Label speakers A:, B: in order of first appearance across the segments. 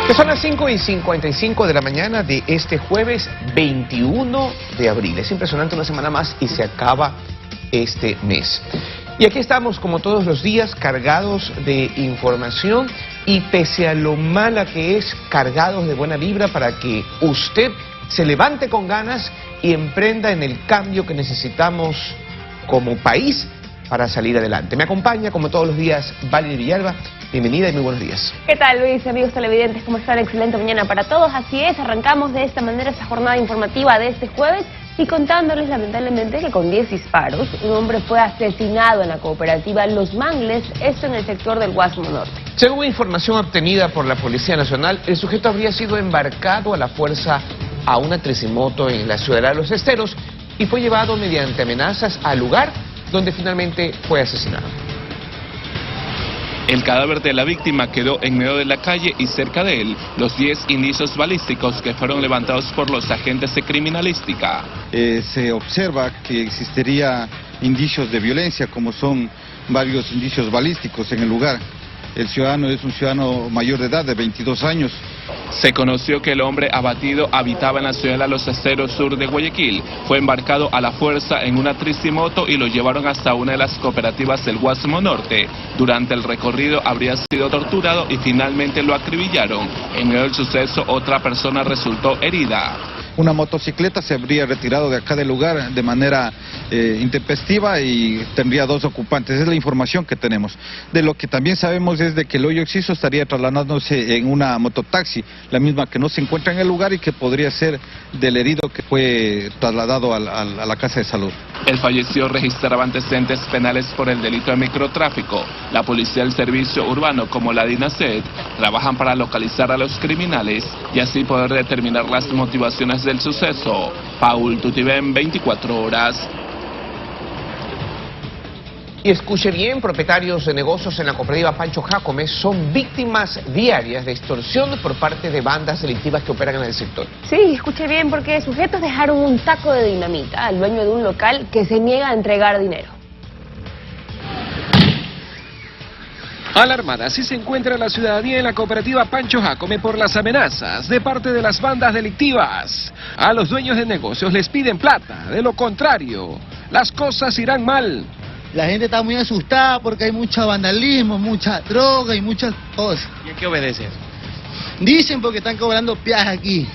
A: Que son las 5:55 de la mañana de este jueves 21 de abril. Es impresionante, una semana más y se acaba este mes. Y aquí estamos, como todos los días, cargados de información y pese a lo mala que es, cargados de buena vibra para que usted se levante con ganas y emprenda en el cambio que necesitamos como país para salir adelante. Me acompaña, como todos los días, Valerie Villalba. Bienvenida y muy buenos días.
B: ¿Qué tal, Luis? Amigos televidentes, ¿cómo están? Excelente mañana para todos. Así es, arrancamos de esta manera esta jornada informativa de este jueves y contándoles lamentablemente que con 10 disparos, un hombre fue asesinado en la cooperativa Los Mangles, esto en el sector del Guasmo Norte.
A: Según información obtenida por la Policía Nacional, el sujeto habría sido embarcado a la fuerza a una tricimoto en la ciudad de Los Esteros y fue llevado mediante amenazas al lugar donde finalmente fue asesinado.
C: El cadáver de la víctima quedó en medio de la calle y cerca de él los 10 indicios balísticos que fueron levantados por los agentes de criminalística.
D: Se observa que existiría indicios de violencia, como son varios indicios balísticos en el lugar. El ciudadano es un ciudadano mayor de edad, de 22 años.
C: Se conoció que el hombre abatido habitaba en la ciudad de Los Esteros sur de Guayaquil. Fue embarcado a la fuerza en una tricimoto y lo llevaron hasta una de las cooperativas del Guasmo Norte. Durante el recorrido habría sido torturado y finalmente lo acribillaron. En medio del suceso, otra persona resultó herida.
D: Una motocicleta se habría retirado de acá del lugar de manera intempestiva y tendría 2 ocupantes. Es la información que tenemos. De lo que también sabemos es de que el hoyo Exciso estaría trasladándose en una mototaxi, la misma que no se encuentra en el lugar y que podría ser del herido que fue trasladado a la casa de salud.
C: El fallecido registraba antecedentes penales por el delito de microtráfico. La policía del servicio urbano, como la DINASED, trabajan para localizar a los criminales y así poder determinar las motivaciones del suceso. Paul Tutibén, 24 horas.
A: Y escuche bien, propietarios de negocios en la cooperativa Pancho Jácome son víctimas diarias de extorsión por parte de bandas delictivas que operan en el sector.
B: Sí, escuche bien, porque sujetos dejaron un taco de dinamita al dueño de un local que se niega a entregar dinero.
E: Alarmada, así se encuentra la ciudadanía en la cooperativa Pancho Jácome por las amenazas de parte de las bandas delictivas. A los dueños de negocios les piden plata, de lo contrario, las cosas irán mal.
F: La gente está muy asustada porque hay mucho vandalismo, mucha droga y muchas cosas.
E: ¿Y a qué obedece eso?
F: Dicen porque están cobrando peaje aquí,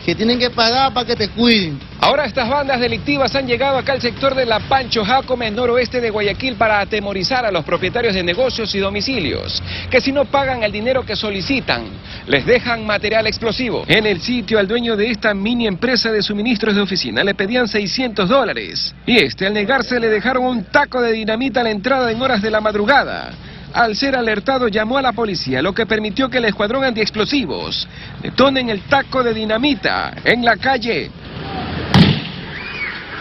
F: que tienen que pagar para que te cuiden.
E: Ahora estas bandas delictivas han llegado acá al sector de la Pancho Jácome, noroeste de Guayaquil, para atemorizar a los propietarios de negocios y domicilios, que si no pagan el dinero que solicitan, les dejan material explosivo. En el sitio, al dueño de esta mini empresa de suministros de oficina le pedían $600, y al negarse le dejaron un taco de dinamita a la entrada en horas de la madrugada. Al ser alertado, llamó a la policía, lo que permitió que el escuadrón antiexplosivos detonen el taco de dinamita en la calle.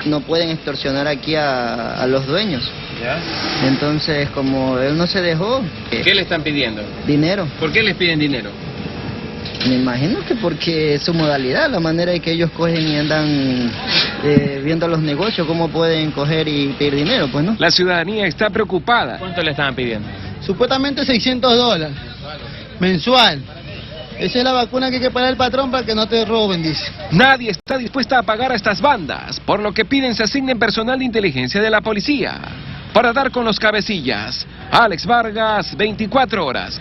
F: No pueden extorsionar aquí a los dueños.
E: ¿Ya?
F: Entonces, como él no se dejó...
E: ¿Qué le están pidiendo?
F: Dinero.
E: ¿Por qué les piden dinero?
F: Me imagino que porque es su modalidad, la manera en que ellos cogen y andan viendo los negocios, cómo pueden coger y pedir dinero, pues, ¿no?
E: La ciudadanía está preocupada. ¿Cuánto le estaban pidiendo?
F: Supuestamente $600 mensual. Esa es la vacuna que hay que pagar el patrón para que no te roben, dice.
E: Nadie está dispuesta a pagar a estas bandas, por lo que piden se asignen personal de inteligencia de la policía para dar con los cabecillas. Alex Vargas, 24 horas.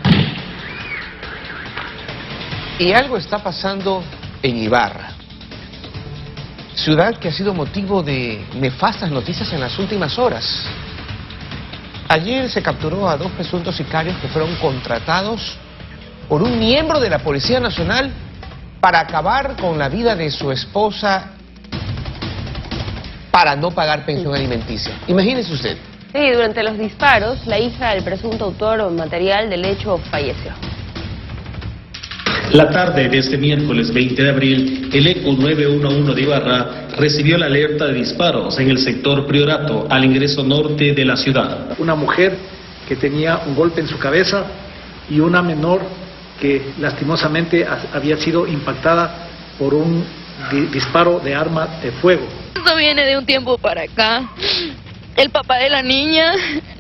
A: Y algo está pasando en Ibarra, ciudad que ha sido motivo de nefastas noticias en las últimas horas. Ayer se capturó a 2 presuntos sicarios que fueron contratados por un miembro de la Policía Nacional para acabar con la vida de su esposa para no pagar pensión alimenticia. Imagínese usted.
B: Sí, durante los disparos, la hija del presunto autor material del hecho falleció.
G: La tarde de este miércoles 20 de abril, el ECO 911 de Ibarra recibió la alerta de disparos en el sector Priorato, al ingreso norte de la ciudad.
H: Una mujer que tenía un golpe en su cabeza y una menor que lastimosamente había sido impactada por un disparo de arma de fuego.
I: Esto viene de un tiempo para acá. El papá de la niña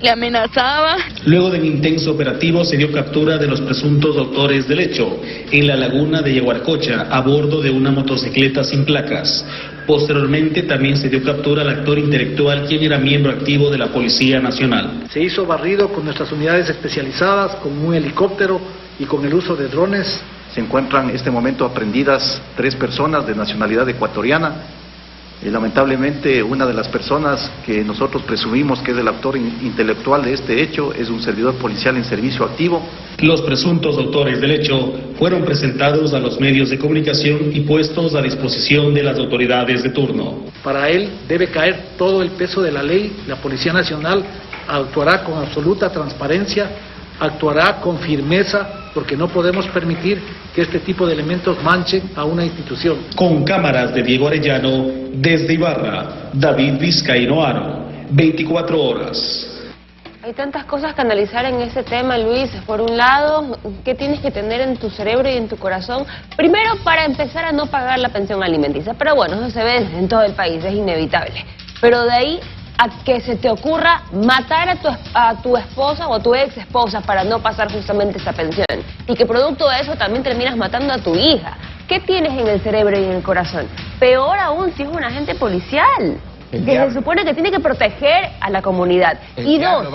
I: le amenazaba.
G: Luego de un intenso operativo se dio captura de los presuntos autores del hecho en la laguna de Yaguarcocha a bordo de una motocicleta sin placas. Posteriormente también se dio captura al actor intelectual, quien era miembro activo de la Policía Nacional.
H: Se hizo barrido con nuestras unidades especializadas, con un helicóptero y con el uso de drones.
J: Se encuentran en este momento aprehendidas 3 personas de nacionalidad ecuatoriana. Lamentablemente, una de las personas que nosotros presumimos que es el autor intelectual de este hecho es un servidor policial en servicio activo.
G: Los presuntos autores del hecho fueron presentados a los medios de comunicación y puestos a disposición de las autoridades de turno.
H: Para él debe caer todo el peso de la ley. La Policía Nacional actuará con absoluta transparencia, actuará con firmeza, porque no podemos permitir que este tipo de elementos manchen a una institución.
G: Con cámaras de Diego Arellano, desde Ibarra, David Vizcaíno Aro, 24 horas.
B: Hay tantas cosas que analizar en ese tema, Luis. Por un lado, ¿qué tienes que tener en tu cerebro y en tu corazón? Primero, para empezar a no pagar la pensión alimenticia. Pero bueno, eso se ve en todo el país, es inevitable. Pero de ahí a que se te ocurra matar a tu esposa o a tu ex esposa para no pasar justamente esa pensión. Y que producto de eso también terminas matando a tu hija. ¿Qué tienes en el cerebro y en el corazón? Peor aún si es un agente policial, que se supone que tiene que proteger a la comunidad. Y dos,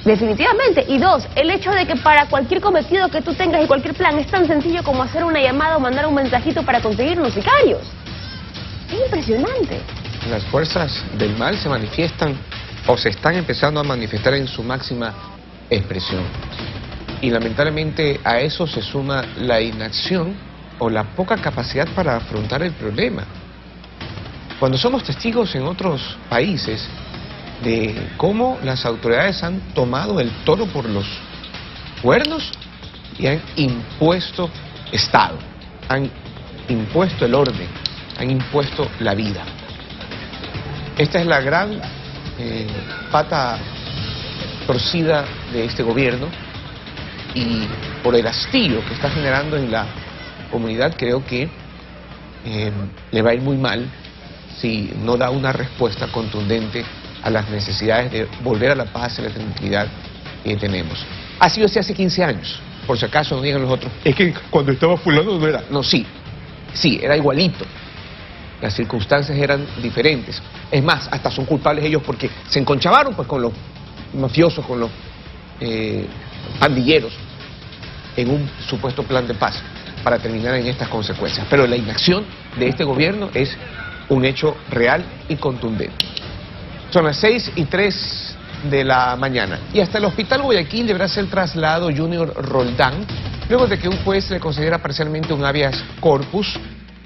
B: definitivamente. Y dos, el hecho de que para cualquier cometido que tú tengas y cualquier plan es tan sencillo como hacer una llamada o mandar un mensajito para conseguir unos sicarios. Es impresionante.
A: Las fuerzas del mal se manifiestan o se están empezando a manifestar en su máxima expresión. Y lamentablemente a eso se suma la inacción o la poca capacidad para afrontar el problema. Cuando somos testigos en otros países de cómo las autoridades han tomado el toro por los cuernos y han impuesto Estado, han impuesto el orden, han impuesto la vida. Esta es la gran pata torcida de este gobierno, y por el hastío que está generando en la comunidad creo que le va a ir muy mal si no da una respuesta contundente a las necesidades de volver a la paz y la tranquilidad que tenemos. Ha sido así hace 15 años, por si acaso no digan los otros, es que cuando estaba fulano no era. No, sí, era igualito. Las circunstancias eran diferentes. Es más, hasta son culpables ellos porque se enconchavaron pues con los mafiosos, con los pandilleros, en un supuesto plan de paz para terminar en estas consecuencias. Pero la inacción de este gobierno es un hecho real y contundente. Son las 6:03 de la mañana. Y hasta el Hospital Guayaquil deberá ser trasladado Junior Roldán, luego de que un juez le concediera parcialmente un habeas corpus,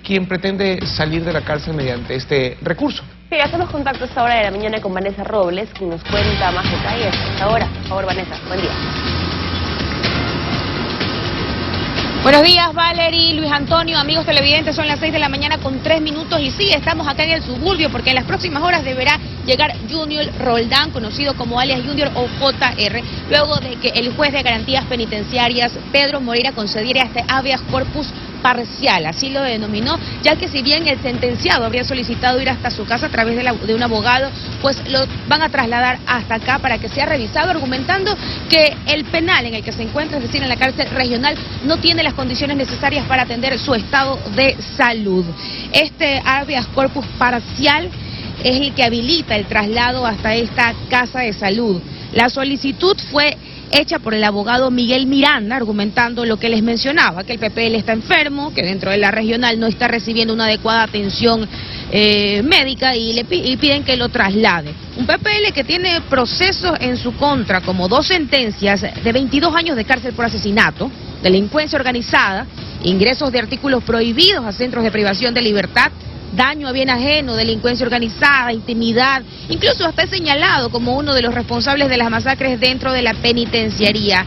A: quien pretende salir de la cárcel mediante este recurso.
B: Sí, hacemos contacto a esta hora de la mañana con Vanessa Robles, quien nos cuenta más detalles a esta hora. Por favor, Vanessa, buen día.
K: Buenos días, Valerie, Luis Antonio, amigos televidentes, son las 6 de la mañana con 3 minutos y sí, estamos acá en el suburbio porque en las próximas horas deberá llegar Junior Roldán, conocido como alias Junior o JR, luego de que el juez de garantías penitenciarias, Pedro Moreira, concediera este habeas corpus parcial, así lo denominó, ya que si bien el sentenciado habría solicitado ir hasta su casa a través de un abogado, pues lo van a trasladar hasta acá para que sea revisado, argumentando que el penal en el que se encuentra, es decir, en la cárcel regional, no tiene las condiciones necesarias para atender su estado de salud. Este habeas corpus parcial es el que habilita el traslado hasta esta casa de salud. La solicitud fue hecha por el abogado Miguel Miranda, argumentando lo que les mencionaba, que el PPL está enfermo, que dentro de la regional no está recibiendo una adecuada atención médica y piden que lo traslade. Un PPL que tiene procesos en su contra, como 2 sentencias de 22 años de cárcel por asesinato, delincuencia organizada, ingresos de artículos prohibidos a centros de privación de libertad, daño a bien ajeno, delincuencia organizada, intimidad, incluso hasta es señalado como uno de los responsables de las masacres dentro de la penitenciaría.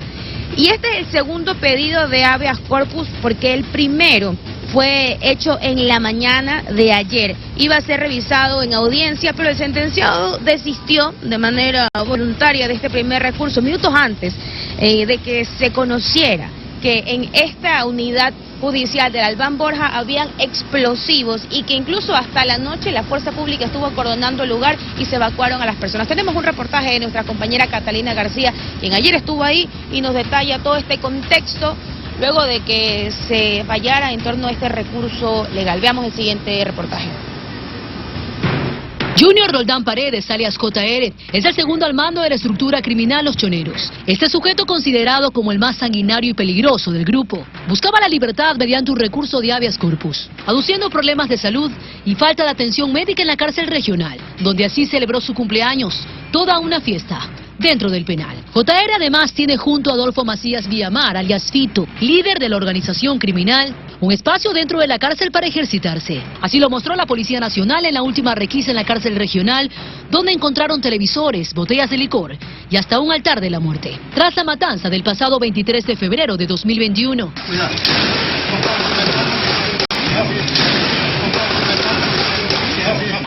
K: Y este es el segundo pedido de habeas corpus porque el primero fue hecho en la mañana de ayer. Iba a ser revisado en audiencia, pero el sentenciado desistió de manera voluntaria de este primer recurso, minutos antes de que se conociera que en esta unidad judicial del Albán Borja habían explosivos y que incluso hasta la noche la fuerza pública estuvo acordonando el lugar y se evacuaron a las personas. Tenemos un reportaje de nuestra compañera Catalina García, quien ayer estuvo ahí y nos detalla todo este contexto luego de que se fallara en torno a este recurso legal. Veamos el siguiente reportaje.
L: Junior Roldán Paredes, alias JR, es el segundo al mando de la estructura criminal Los Choneros. Este sujeto, considerado como el más sanguinario y peligroso del grupo, buscaba la libertad mediante un recurso de habeas corpus, aduciendo problemas de salud y falta de atención médica en la cárcel regional, donde así celebró su cumpleaños, toda una fiesta dentro del penal. JR además tiene junto a Adolfo Macías Villamar, alias Fito, líder de la organización criminal, un espacio dentro de la cárcel para ejercitarse. Así lo mostró la Policía Nacional en la última requisa en la cárcel regional, donde encontraron televisores, botellas de licor y hasta un altar de la muerte. Tras la matanza del pasado 23 de febrero de 2021.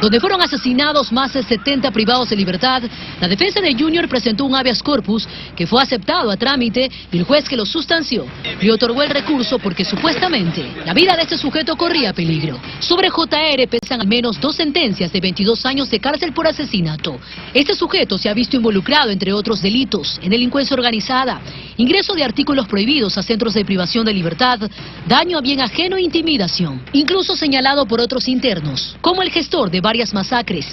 L: Donde fueron asesinados más de 70 privados de libertad, la defensa de Junior presentó un habeas corpus que fue aceptado a trámite y el juez que lo sustanció le otorgó el recurso porque supuestamente la vida de este sujeto corría peligro. Sobre JR pesan al menos 2 sentencias de 22 años de cárcel por asesinato. Este sujeto se ha visto involucrado, entre otros delitos, en delincuencia organizada, ingreso de artículos prohibidos a centros de privación de libertad, daño a bien ajeno e intimidación. Incluso señalado por otros internos, como el gestor de varias masacres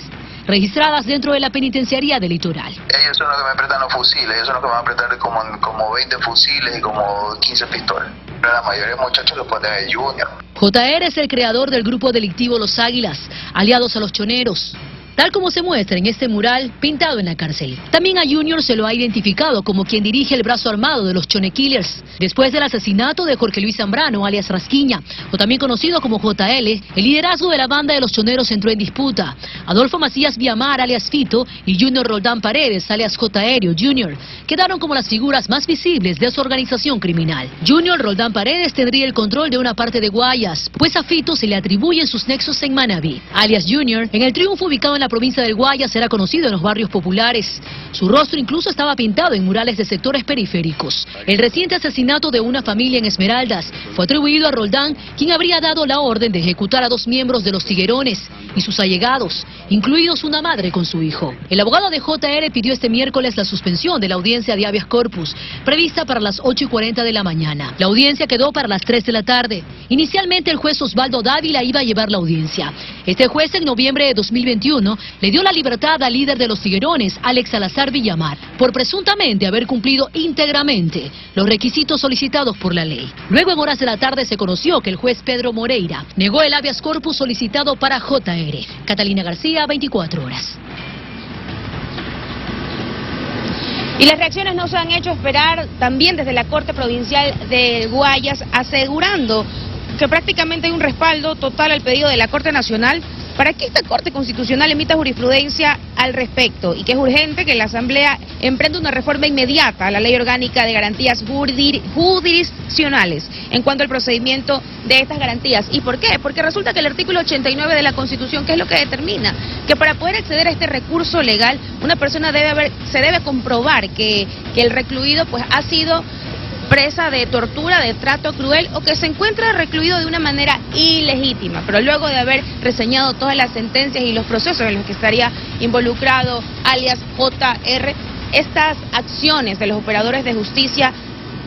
L: registradas dentro de la penitenciaría del Litoral.
M: Ellos son los que me prestan los fusiles, ellos son los que me van a prestar como 20 fusiles y como 15 pistolas. Pero la mayoría de muchachos los pueden el Junior.
L: JR es el creador del grupo delictivo Los Águilas, aliados a los choneros, tal como se muestra en este mural pintado en la cárcel. También a Junior se lo ha identificado como quien dirige el brazo armado de los Chone Killers, después del asesinato de Jorge Luis Zambrano, alias Rasquiña, o también conocido como JL. El liderazgo de la banda de los choneros entró en disputa. Adolfo Macías Villamar, alias Fito, y Junior Roldán Paredes, alias JR Junior, quedaron como las figuras más visibles de su organización criminal. Junior Roldán Paredes tendría el control de una parte de Guayas, pues a Fito se le atribuyen sus nexos en Manabí. Alias Junior, en el Triunfo, ubicado en la provincia del Guayas, era conocido en los barrios populares. Su rostro incluso estaba pintado en murales de sectores periféricos. El reciente asesinato de una familia en Esmeraldas fue atribuido a Roldán, quien habría dado la orden de ejecutar a 2 miembros de los Tiguerones y sus allegados, incluidos una madre con su hijo. El abogado de JR pidió este miércoles la suspensión de la audiencia de habeas corpus, prevista para las 8:40 de la mañana. La audiencia quedó para las 3 de la tarde. Inicialmente el juez Osvaldo Dávila iba a llevar la audiencia. Este juez, en noviembre de 2021, le dio la libertad al líder de los Tiguerones, Alex Salazar Villamar, por presuntamente haber cumplido íntegramente los requisitos solicitados por la ley. Luego, en horas de la tarde, se conoció que el juez Pedro Moreira negó el habeas corpus solicitado para JR. Catalina García, 24 horas.
K: Y las reacciones no se han hecho esperar también desde la Corte Provincial de Guayas, asegurando que prácticamente hay un respaldo total al pedido de la Corte Nacional para que esta Corte Constitucional emita jurisprudencia al respecto y que es urgente que la Asamblea emprenda una reforma inmediata a la Ley Orgánica de Garantías Jurisdiccionales en cuanto al procedimiento de estas garantías. ¿Y por qué? Porque resulta que el artículo 89 de la Constitución, ¿qué es lo que determina? Que para poder acceder a este recurso legal, una persona se debe comprobar que el recluido pues ha sido presa de tortura, de trato cruel o que se encuentra recluido de una manera ilegítima, pero luego de haber reseñado todas las sentencias y los procesos en los que estaría involucrado alias JR, estas acciones de los operadores de justicia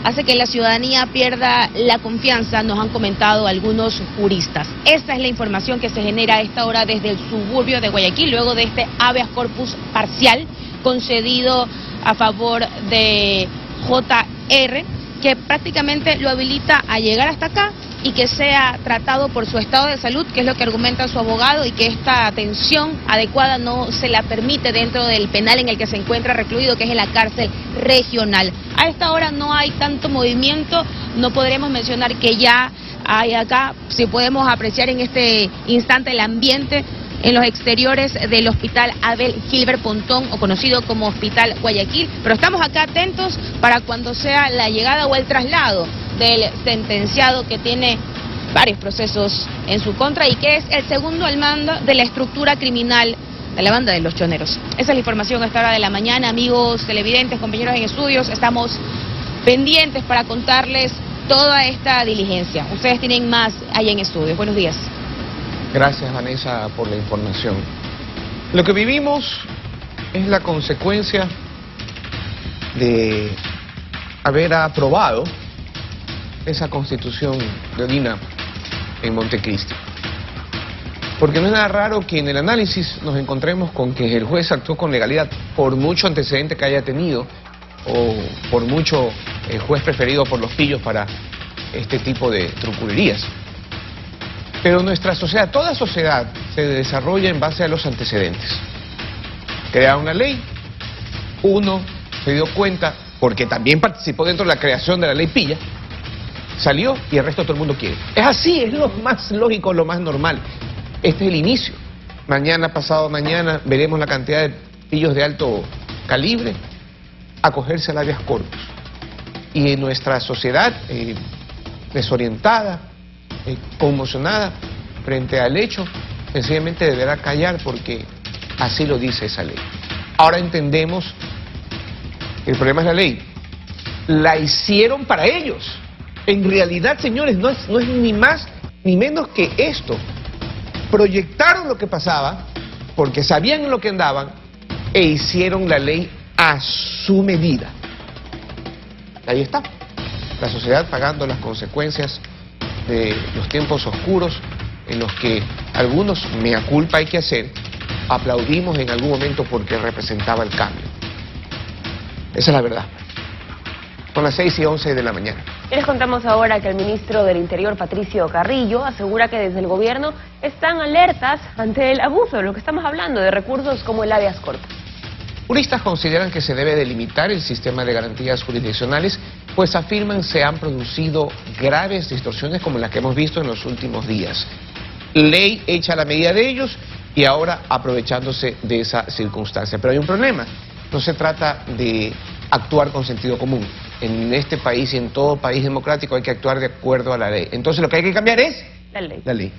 K: hace que la ciudadanía pierda la confianza, nos han comentado algunos juristas. Esta es la información que se genera a esta hora desde el suburbio de Guayaquil, luego de este habeas corpus parcial concedido a favor de JR, que prácticamente lo habilita a llegar hasta acá y que sea tratado por su estado de salud, que es lo que argumenta su abogado, y que esta atención adecuada no se la permite dentro del penal en el que se encuentra recluido, que es en la cárcel regional. A esta hora no hay tanto movimiento, no podremos mencionar que ya hay acá, si podemos apreciar en este instante el ambiente en los exteriores del Hospital Abel Gilbert Pontón, o conocido como Hospital Guayaquil, pero estamos acá atentos para cuando sea la llegada o el traslado del sentenciado que tiene varios procesos en su contra y que es el segundo al mando de la estructura criminal de la banda de los choneros. Esa es la información a esta hora de la mañana, amigos televidentes, compañeros en estudios, estamos pendientes para contarles toda esta diligencia. Ustedes tienen más allá en estudios. Buenos días.
A: Gracias, Vanessa, por la información. Lo que vivimos es la consecuencia de haber aprobado esa constitución leonina en Montecristi. Porque no es nada raro que en el análisis nos encontremos con que el juez actuó con legalidad por mucho antecedente que haya tenido o por mucho juez preferido por los pillos para este tipo de truculerías. Pero nuestra sociedad, toda sociedad, se desarrolla en base a los antecedentes. Crearon una ley, uno se dio cuenta, porque también participó dentro de la creación de la ley pilla, salió y el resto todo el mundo quiere. Es así, es lo más lógico, lo más normal. Este es el inicio. Mañana, pasado mañana, veremos la cantidad de pillos de alto calibre acogerse al habeas corpus. Y en nuestra sociedad desorientada, conmocionada frente al hecho, sencillamente deberá callar porque así lo dice esa ley. Ahora entendemos que el problema es la ley. La hicieron para ellos. En realidad, señores, no es ni más ni menos que esto. Proyectaron lo que pasaba porque sabían en lo que andaban e hicieron la ley a su medida. Ahí está, la sociedad pagando las consecuencias de los tiempos oscuros en los que algunos, mea culpa hay que hacer, aplaudimos en algún momento porque representaba el cambio. Esa es la verdad. Son las 6:11 de la mañana.
B: Y les contamos ahora que el ministro del Interior, Patricio Carrillo, asegura que desde el gobierno están alertas ante el abuso de lo que estamos hablando, de recursos como el habeas corpus.
A: Juristas consideran que se debe delimitar el sistema de garantías jurisdiccionales, pues afirman se han producido graves distorsiones como las que hemos visto en los últimos días. Ley hecha a la medida de ellos y ahora aprovechándose de esa circunstancia. Pero hay un problema, no se trata de actuar con sentido común. En este país y en todo país democrático hay que actuar de acuerdo a la ley. Entonces lo que hay que cambiar es
B: la ley.
A: La ley.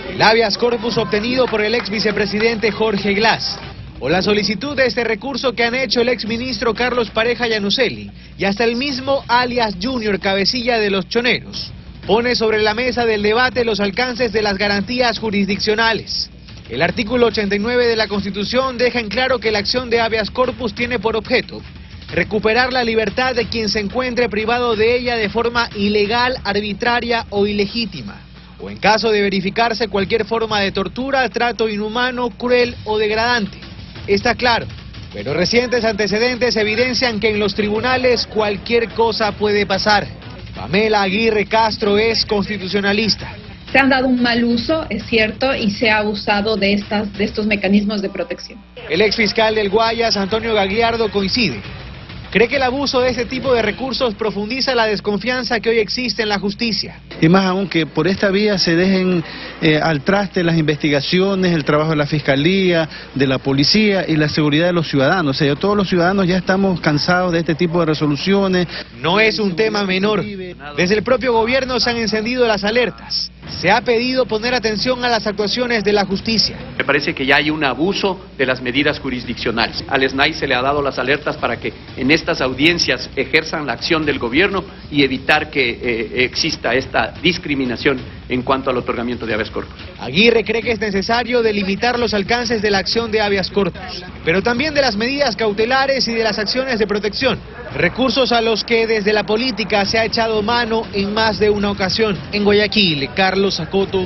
N: El habeas corpus obtenido por el ex vicepresidente Jorge Glass, o la solicitud de este recurso que han hecho el ex ministro Carlos Pareja Llanuselli y hasta el mismo alias Junior Cabecilla de los Choneros, pone sobre la mesa del debate los alcances de las garantías jurisdiccionales. El artículo 89 de la Constitución deja en claro que la acción de habeas corpus tiene por objeto recuperar la libertad de quien se encuentre privado de ella de forma ilegal, arbitraria o ilegítima, o en caso de verificarse cualquier forma de tortura, trato inhumano, cruel o degradante. Está claro, pero recientes antecedentes evidencian que en los tribunales cualquier cosa puede pasar. Pamela Aguirre Castro es constitucionalista.
O: Se han dado un mal uso, es cierto, y se ha abusado de estos mecanismos de protección.
N: El exfiscal del Guayas, Antonio Gagliardo, coincide. Cree que el abuso de este tipo de recursos profundiza la desconfianza que hoy existe en la justicia.
P: Y más aún que por esta vía se dejen al traste las investigaciones, el trabajo de la Fiscalía, de la Policía y la seguridad de los ciudadanos. O sea, todos los ciudadanos ya estamos cansados de este tipo de resoluciones.
N: No es un tema menor. Desde el propio gobierno se han encendido las alertas. Se ha pedido poner atención a las actuaciones de la justicia.
Q: Me parece que ya hay un abuso de las medidas jurisdiccionales. Al SNAI se le ha dado las alertas para que en estas audiencias ejerzan la acción del gobierno y evitar que exista esta discriminación en cuanto al otorgamiento de habeas corpus.
N: Aguirre cree que es necesario delimitar los alcances de la acción de habeas corpus, pero también de las medidas cautelares y de las acciones de protección, recursos a los que desde la política se ha echado mano en más de una ocasión. En Guayaquil, Carlos Acoto,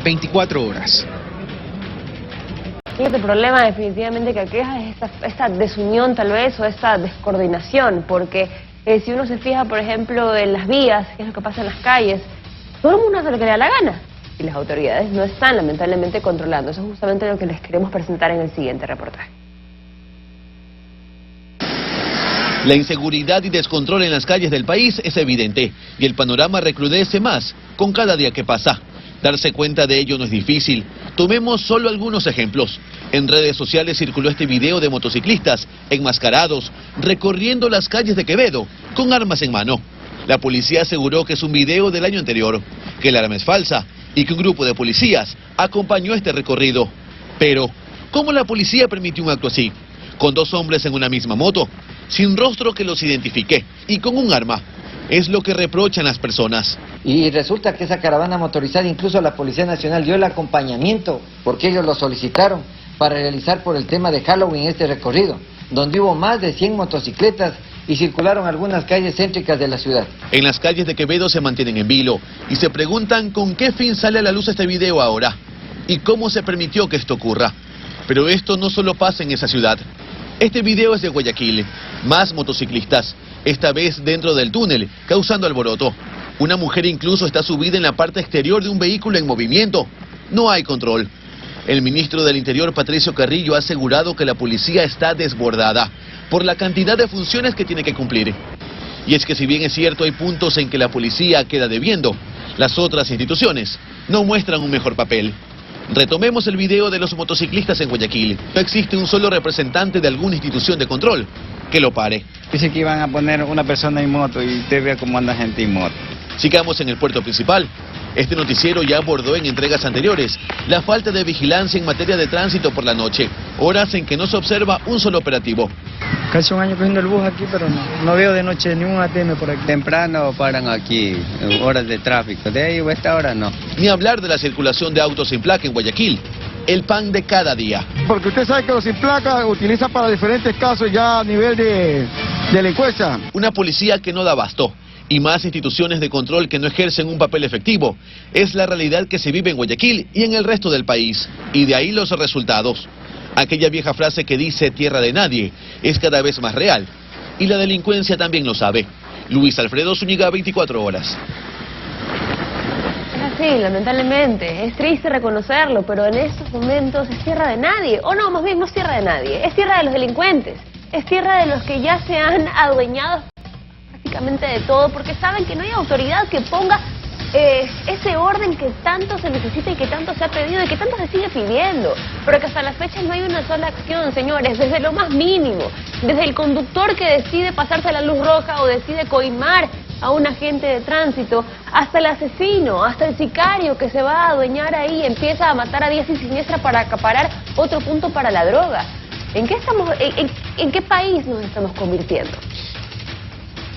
N: 24 horas.
B: Y este problema definitivamente que aqueja es esta desunión tal vez o esta descoordinación, porque si uno se fija, por ejemplo, en las vías, qué es lo que pasa en las calles, todo el mundo hace lo que le da la gana y las autoridades no están lamentablemente controlando. Eso es justamente lo que les queremos presentar en el siguiente reportaje.
R: La inseguridad y descontrol en las calles del país es evidente y el panorama recrudece más con cada día que pasa. Darse cuenta de ello no es difícil. Tomemos solo algunos ejemplos. En redes sociales circuló este video de motociclistas enmascarados recorriendo las calles de Quevedo con armas en mano. La policía aseguró que es un video del año anterior, que el arma es falsa y que un grupo de policías acompañó este recorrido. Pero, ¿cómo la policía permitió un acto así? Con dos hombres en una misma moto. sin rostro que los identifique y con un arma. Es lo que reprochan las personas.
S: Y resulta que esa caravana motorizada, incluso la Policía Nacional dio el acompañamiento, porque ellos lo solicitaron, para realizar por el tema de Halloween este recorrido, donde hubo más de 100 motocicletas y circularon algunas calles céntricas de la ciudad.
R: En las calles de Quevedo se mantienen en vilo y se preguntan con qué fin sale a la luz este video ahora y cómo se permitió que esto ocurra. Pero esto no solo pasa en esa ciudad. Este video es de Guayaquil. Más motociclistas, esta vez dentro del túnel, causando alboroto. Una mujer incluso está subida en la parte exterior de un vehículo en movimiento. No hay control. El ministro del Interior, Patricio Carrillo, ha asegurado que la policía está desbordada por la cantidad de funciones que tiene que cumplir. Y es que si bien es cierto hay puntos en que la policía queda debiendo, las otras instituciones no muestran un mejor papel. Retomemos el video de los motociclistas en Guayaquil. No existe un solo representante de alguna institución de control que lo pare.
T: Dice que iban a poner una persona en moto y usted vea cómo anda gente en moto.
R: Sigamos en el puerto principal. Este noticiero ya abordó en entregas anteriores la falta de vigilancia en materia de tránsito por la noche, horas en que no se observa un solo operativo.
T: Casi un año cogiendo el bus aquí, pero no veo de noche ningún ATM por aquí. Temprano paran aquí, en horas de tráfico, de ahí a esta hora no.
R: Ni hablar de la circulación de autos sin placa en Guayaquil, el pan de cada día.
U: Porque usted sabe que los sin placa utilizan para diferentes casos ya a nivel de delincuencia.
R: Una policía que no da abasto y más instituciones de control que no ejercen un papel efectivo. Es la realidad que se vive en Guayaquil y en el resto del país. Y de ahí los resultados. Aquella vieja frase que dice tierra de nadie es cada vez más real. Y la delincuencia también lo sabe. Luis Alfredo Zúñiga, 24 horas.
B: Es así, lamentablemente. Es triste reconocerlo, pero en estos momentos es tierra de nadie. O no, más bien no es tierra de nadie. Es tierra de los delincuentes. Es tierra de los que ya se han adueñado prácticamente de todo, porque saben que no hay autoridad que ponga ese orden que tanto se necesita y que tanto se ha pedido y que tanto se sigue pidiendo, pero que hasta la fecha no hay una sola acción, señores, desde lo más mínimo, desde el conductor que decide pasarse la luz roja o decide coimar a un agente de tránsito, hasta el asesino, hasta el sicario que se va a adueñar ahí y empieza a matar a diestra y siniestra para acaparar otro punto para la droga. ¿En qué estamos, en qué país nos estamos convirtiendo?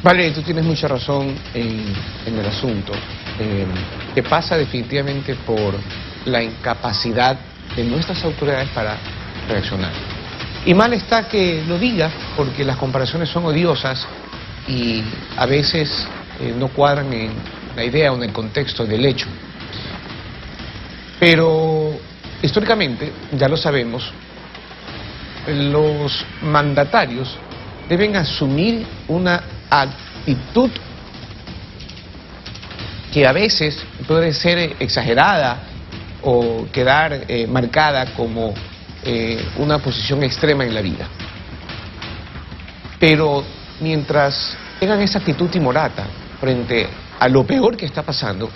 A: Valeria, tú tienes mucha razón en el asunto, que pasa definitivamente por la incapacidad de nuestras autoridades para reaccionar. Y mal está que lo diga, porque las comparaciones son odiosas y a veces no cuadran en la idea o en el contexto del hecho. Pero históricamente, ya lo sabemos, los mandatarios deben asumir una actitud que a veces puede ser exagerada o quedar marcada como una posición extrema en la vida. Pero mientras tengan esa actitud timorata frente a lo peor que está pasando,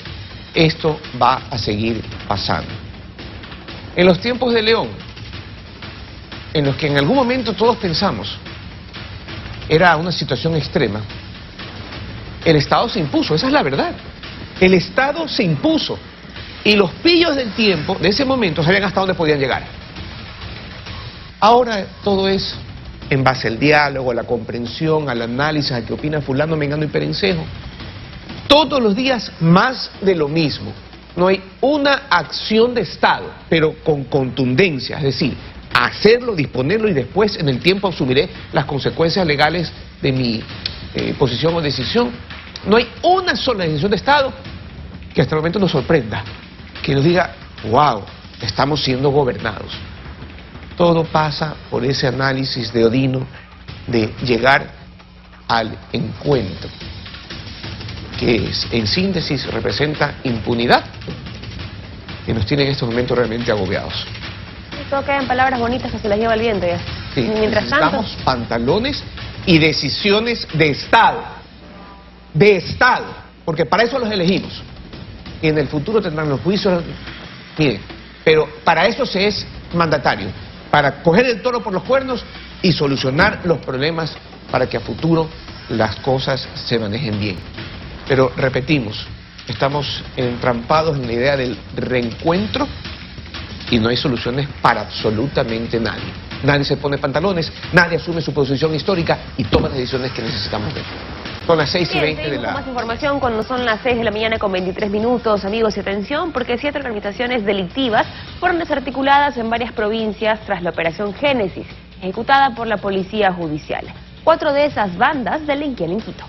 A: esto va a seguir pasando. En los tiempos de León, en los que en algún momento todos pensamos era una situación extrema, el Estado se impuso, esa es la verdad. El Estado se impuso y los pillos del tiempo, de ese momento, sabían hasta dónde podían llegar. Ahora todo es en base al diálogo, a la comprensión, al análisis, a qué opina fulano, mengano y perencejo. Todos los días más de lo mismo. No hay una acción de Estado, pero con contundencia, es decir, hacerlo, disponerlo y después en el tiempo asumiré las consecuencias legales de mi posición o decisión. No hay una sola decisión de Estado que hasta el momento nos sorprenda, que nos diga, wow, estamos siendo gobernados. Todo pasa por ese análisis de Odino de llegar al encuentro, que es, en síntesis representa impunidad, que nos tiene en estos momentos realmente agobiados.
B: Todo queda en palabras bonitas que se las lleva el viento ya.
A: Sí,
B: mientras tanto,
A: necesitamos pantalones y decisiones de Estado. De Estado. Porque para eso los elegimos. Y en el futuro tendrán los juicios. Miren, pero para eso se es mandatario. Para coger el toro por los cuernos y solucionar los problemas para que a futuro las cosas se manejen bien. Pero repetimos, estamos entrampados en la idea del reencuentro y no hay soluciones para absolutamente nadie. Nadie se pone pantalones, nadie asume su posición histórica y toma las decisiones que necesitamos ver. Son las 6:20 de la...
B: Más información cuando son las 6 de la mañana con 23 minutos, amigos, y atención, porque 7 organizaciones delictivas fueron desarticuladas en varias provincias tras la operación Génesis, ejecutada por la Policía Judicial. 4 de esas bandas delinquían en Quito.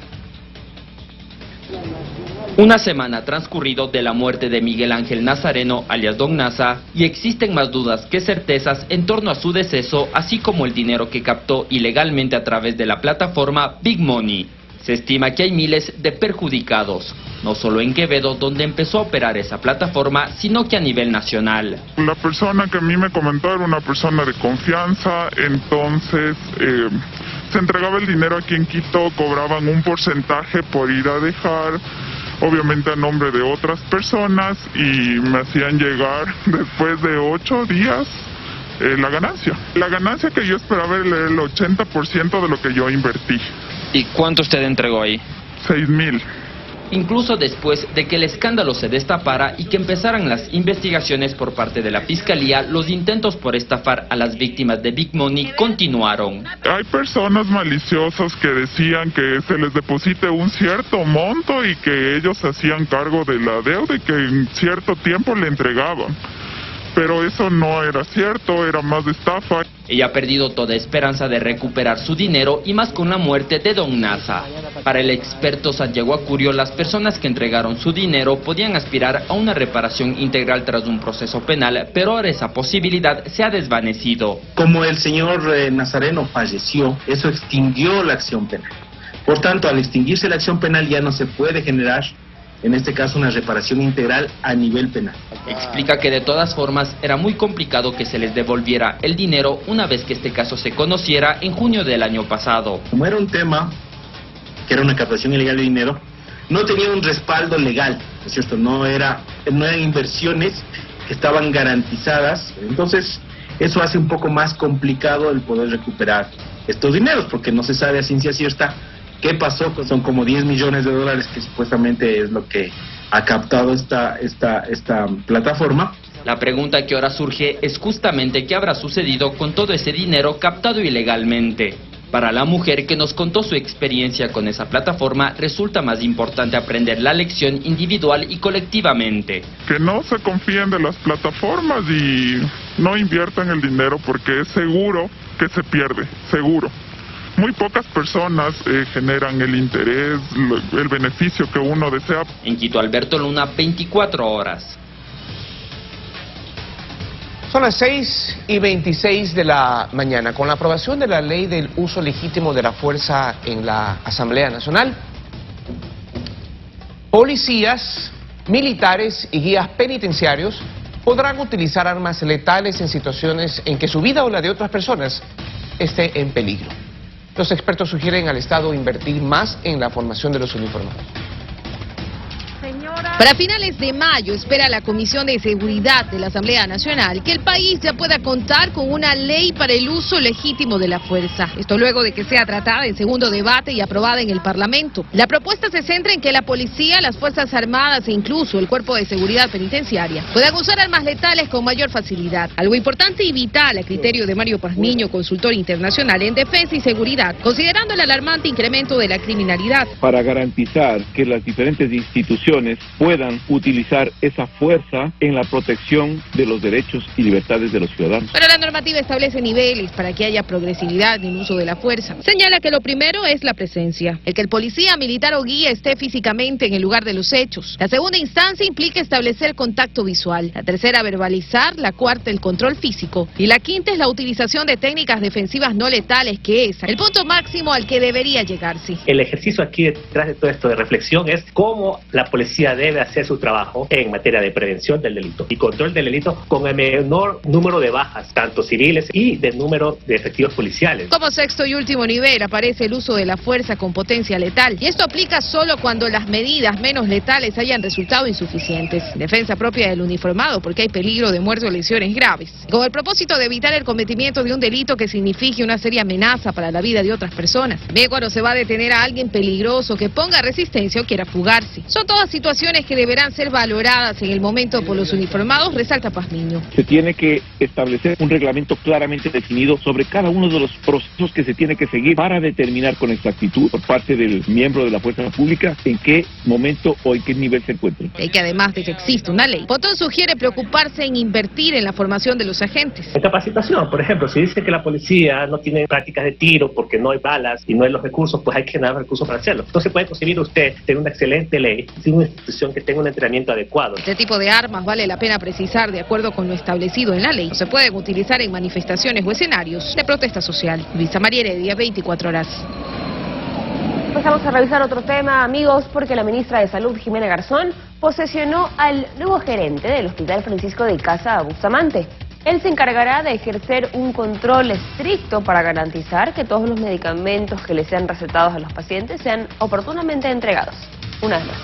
D: Una semana ha transcurrido de la muerte de Miguel Ángel Nazareno, alias Don Nasa, y existen más dudas que certezas en torno a su deceso, así como el dinero que captó ilegalmente a través de la plataforma Big Money. Se estima que hay miles de perjudicados, no solo en Quevedo, donde empezó a operar esa plataforma, sino que a nivel nacional.
V: La persona que a mí me comentó era una persona de confianza, entonces se entregaba el dinero aquí en Quito, cobraban un porcentaje por ir a dejar, obviamente a nombre de otras personas, y me hacían llegar después de 8 días la ganancia. La ganancia que yo esperaba era el 80% de lo que yo invertí.
D: ¿Y cuánto usted entregó ahí?
V: 6,000.
D: Incluso después de que el escándalo se destapara y que empezaran las investigaciones por parte de la Fiscalía, los intentos por estafar a las víctimas de Big Money continuaron.
V: Hay personas maliciosas que decían que se les deposite un cierto monto y que ellos se hacían cargo de la deuda y que en cierto tiempo le entregaban. Pero eso no era cierto, era más de estafa.
D: Ella ha perdido toda esperanza de recuperar su dinero y más con la muerte de Don Nasa. Para el experto Santiago Acurio, las personas que entregaron su dinero podían aspirar a una reparación integral tras un proceso penal, pero ahora esa posibilidad se ha desvanecido.
W: Como el señor Nazareno falleció, eso extinguió la acción penal. Por tanto, al extinguirse la acción penal ya no se puede generar, en este caso, una reparación integral a nivel penal.
D: Explica que de todas formas era muy complicado que se les devolviera el dinero una vez que este caso se conociera en junio del año pasado.
W: Como era un tema que era una captación ilegal de dinero, no tenía un respaldo legal, ¿no es cierto? No eran inversiones que estaban garantizadas, entonces eso hace un poco más complicado el poder recuperar estos dineros, porque no se sabe a ciencia cierta qué pasó. Son como 10 millones de dólares que supuestamente es lo que ha captado esta plataforma.
D: La pregunta que ahora surge es justamente qué habrá sucedido con todo ese dinero captado ilegalmente. Para la mujer que nos contó su experiencia con esa plataforma, resulta más importante aprender la lección individual y colectivamente.
V: Que no se confíen de las plataformas y no inviertan el dinero porque es seguro que se pierde, seguro. Muy pocas personas generan el interés, el beneficio que uno desea.
D: En Quito, Alberto Luna, 24 horas.
A: Son las 6:26 de la mañana. Con la aprobación de la ley del uso legítimo de la fuerza en la Asamblea Nacional, policías, militares y guías penitenciarios podrán utilizar armas letales en situaciones en que su vida o la de otras personas esté en peligro. Los expertos sugieren al Estado invertir más en la formación de los uniformados.
K: Para finales de mayo espera la Comisión de Seguridad de la Asamblea Nacional que el país ya pueda contar con una ley para el uso legítimo de la fuerza. Esto luego de que sea tratada en segundo debate y aprobada en el Parlamento. La propuesta se centra en que la policía, las Fuerzas Armadas e incluso el Cuerpo de Seguridad Penitenciaria puedan usar armas letales con mayor facilidad. Algo importante y vital a criterio de Mario Pazmiño, consultor internacional en defensa y seguridad, considerando el alarmante incremento de la criminalidad.
X: Para garantizar que las diferentes instituciones puedan utilizar esa fuerza en la protección de los derechos y libertades de los ciudadanos.
K: Pero la normativa establece niveles para que haya progresividad en el uso de la fuerza. Señala que lo primero es la presencia, el que el policía, militar o guía esté físicamente en el lugar de los hechos. La segunda instancia implica establecer contacto visual. La tercera, verbalizar. La cuarta, el control físico. Y la quinta es la utilización de técnicas defensivas no letales, que es el punto máximo al que debería llegarse.
Y: El ejercicio aquí detrás de todo esto de reflexión es cómo la policía debe hacer su trabajo en materia de prevención del delito y control del delito con el menor número de bajas, tanto civiles y de número de efectivos policiales.
K: Como sexto y último nivel aparece el uso de la fuerza con potencia letal, y esto aplica solo cuando las medidas menos letales hayan resultado insuficientes. Defensa propia del uniformado, porque hay peligro de muerte o lesiones graves, con el propósito de evitar el cometimiento de un delito que signifique una seria amenaza para la vida de otras personas. Bien, cuando se va a detener a alguien peligroso que ponga resistencia o quiera fugarse. Son todas situaciones situaciones que deberán ser valoradas en el momento por los uniformados, resalta Pazmiño.
X: Se tiene que establecer un reglamento claramente definido sobre cada uno de los procesos que se tiene que seguir para determinar con exactitud por parte del miembro de la fuerza pública en qué momento o en qué nivel se encuentre.
K: Y que además de que existe una ley, Botón sugiere preocuparse en invertir en la formación de los agentes.
Y: En capacitación, por ejemplo, si dice que la policía no tiene prácticas de tiro porque no hay balas y no hay los recursos, pues hay que generar recursos para hacerlo. Entonces puede conseguir usted tener una excelente ley sin una institución que tenga un entrenamiento adecuado.
K: Este tipo de armas, vale la pena precisar, de acuerdo con lo establecido en la ley, se pueden utilizar en manifestaciones o escenarios de protesta social. Luisa María Heredia, 24 horas.
B: Pasamos a revisar otro tema, amigos, porque la ministra de Salud, Jimena Garzón, posesionó al nuevo gerente del Hospital Francisco de Icaza, Bustamante. Él se encargará de ejercer un control estricto para garantizar que todos los medicamentos que les sean recetados a los pacientes sean oportunamente entregados. Una vez más.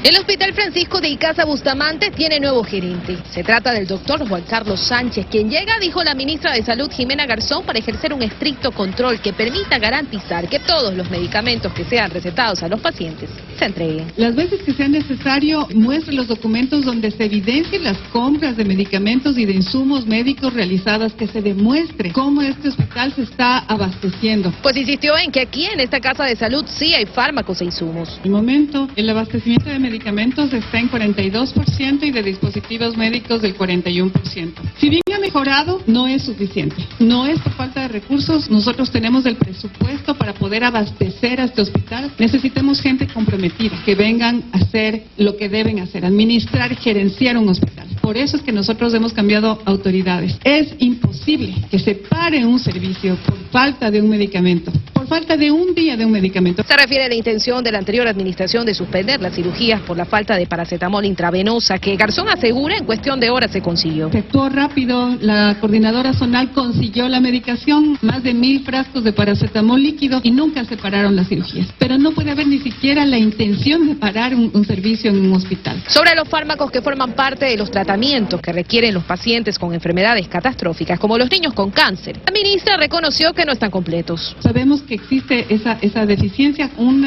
K: El Hospital Francisco de Icaza Bustamante tiene nuevo gerente. Se trata del doctor Juan Carlos Sánchez, quien llega, dijo la ministra de Salud, Jimena Garzón, para ejercer un estricto control que permita garantizar que todos los medicamentos que sean recetados a los pacientes se entreguen.
C: Las veces que sea necesario, muestre los documentos donde se evidencien las compras de medicamentos y de insumos médicos realizadas, que se demuestre cómo este hospital se está abasteciendo.
K: Pues insistió en que aquí en esta casa de salud sí hay fármacos e insumos.
C: En el momento, el abastecimiento de medicamentos está en 42% y de dispositivos médicos del 41%. Si bien ha mejorado, no es suficiente. No es por falta de recursos. Nosotros tenemos el presupuesto para poder abastecer a este hospital. Necesitamos gente comprometida, que vengan a hacer lo que deben hacer, administrar, gerenciar un hospital. Por eso es que nosotros hemos cambiado autoridades. Es imposible que se pare un servicio por falta de un medicamento, por falta de un día de un medicamento.
K: Se refiere a la intención de la anterior administración de suspender las cirugías por la falta de paracetamol intravenosa, que Garzón asegura en cuestión de horas se consiguió.
C: Se actuó rápido, la coordinadora zonal consiguió la medicación, más de 1000 frascos de paracetamol líquido, y nunca se pararon las cirugías. Pero no puede haber ni siquiera la intención de parar un servicio en un hospital.
K: Sobre los fármacos que forman parte de los tratamientos que requieren los pacientes con enfermedades catastróficas, como los niños con cáncer, la ministra reconoció que no están completos.
C: Sabemos que existe esa deficiencia. Un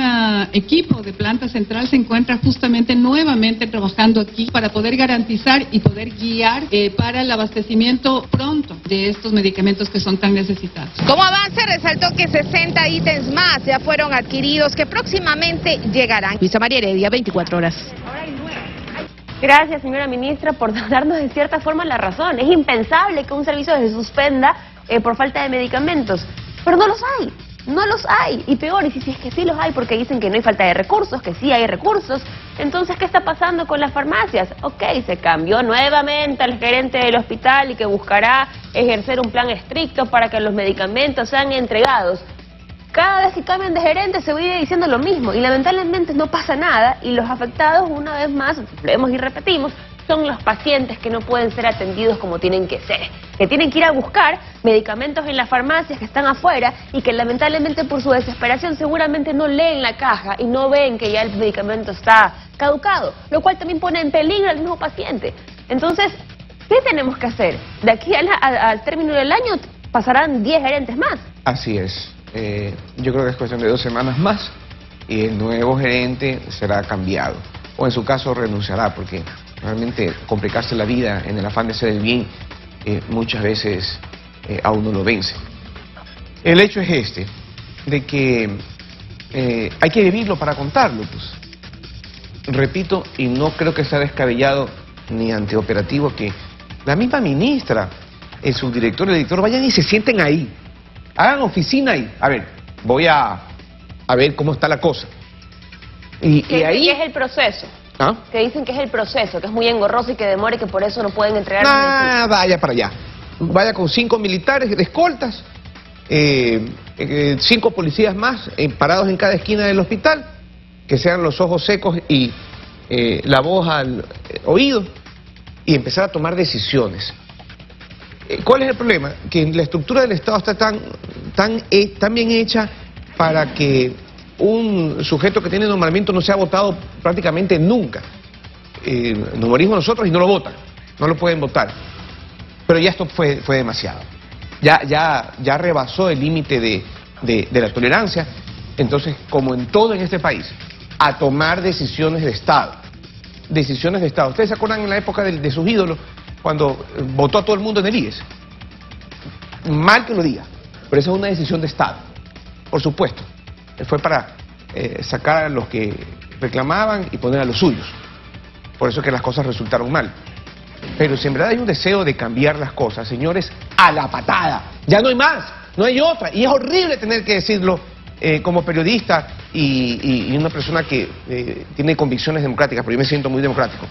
C: equipo de planta central se encuentra justamente nuevamente trabajando aquí para poder garantizar y poder guiar para el abastecimiento pronto de estos medicamentos que son tan necesitados.
K: Como avance, resaltó que 60 ítems más ya fueron adquiridos que próximamente llegarán. Luisa María Heredia, 24 horas.
B: Gracias, señora ministra, por darnos de cierta forma la razón. Es impensable que un servicio se suspenda por falta de medicamentos, pero no los hay. No los hay, y peor, y si es que sí los hay, porque dicen que no hay falta de recursos, que sí hay recursos. Entonces, ¿qué está pasando con las farmacias? Ok, se cambió nuevamente al gerente del hospital y que buscará ejercer un plan estricto para que los medicamentos sean entregados. Cada vez que cambian de gerente se viene diciendo lo mismo, y lamentablemente no pasa nada, y los afectados, una vez más, vemos y repetimos, son los pacientes que no pueden ser atendidos como tienen que ser, que tienen que ir a buscar medicamentos en las farmacias que están afuera y que lamentablemente por su desesperación seguramente no leen la caja y no ven que ya el medicamento está caducado, lo cual también pone en peligro al mismo paciente. Entonces, ¿qué tenemos que hacer? De aquí al término del año pasarán 10 gerentes más.
A: Así es. Yo creo que es cuestión de 2 semanas más y el nuevo gerente será cambiado, o en su caso renunciará, porque realmente complicarse la vida en el afán de hacer el bien muchas veces a uno lo vence. El hecho es este, de que hay que vivirlo para contarlo, pues. Repito, y no creo que sea descabellado ni antioperativo que la misma ministra, el subdirector, el director, vayan y se sienten ahí, hagan oficina ahí. A ver, voy a ver cómo está la cosa. Y ahí
B: es el proceso.
A: ¿Ah?
B: Que dicen que es el proceso, que es muy engorroso y que demora y que por eso no pueden entregar.
A: Vaya para allá. Vaya con 5 militares de escoltas, 5 policías más parados en cada esquina del hospital, que sean los ojos secos y la voz al oído, y empezar a tomar decisiones. ¿Cuál es el problema? Que la estructura del Estado está tan bien hecha para que un sujeto que tiene nombramiento no sea votado prácticamente nunca. Nos morimos nosotros y no lo votan, no lo pueden votar. Pero ya esto fue demasiado. Ya rebasó el límite de la tolerancia. Entonces, como en todo en este país, a tomar decisiones de Estado. Decisiones de Estado. ¿Ustedes se acuerdan en la época de sus ídolos, cuando votó a todo el mundo en el IES? Mal que lo diga, pero esa es una decisión de Estado, por supuesto. Fue para sacar a los que reclamaban y poner a los suyos. Por eso es que las cosas resultaron mal. Pero si en verdad hay un deseo de cambiar las cosas, señores, a la patada. Ya no hay más, no hay otra. Y es horrible tener que decirlo como periodista y una persona que tiene convicciones democráticas, pero yo me siento muy democrático.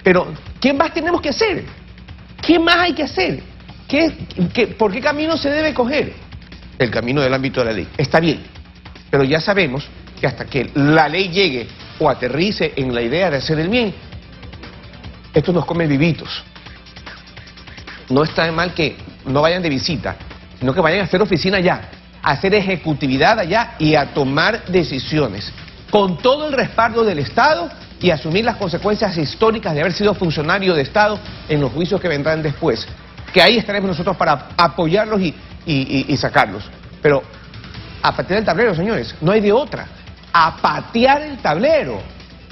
A: Pero, ¿qué más tenemos que hacer? ¿Qué más hay que hacer? ¿Por qué camino se debe coger? El camino del ámbito de la ley. Está bien, pero ya sabemos que hasta que la ley llegue o aterrice en la idea de hacer el bien, esto nos come vivitos. No está de mal que no vayan de visita, sino que vayan a hacer oficina allá, a hacer ejecutividad allá y a tomar decisiones con todo el respaldo del Estado y asumir las consecuencias históricas de haber sido funcionario de Estado en los juicios que vendrán después. Que ahí estaremos nosotros para apoyarlos y sacarlos. Pero a patear el tablero, señores, no hay de otra. A patear el tablero.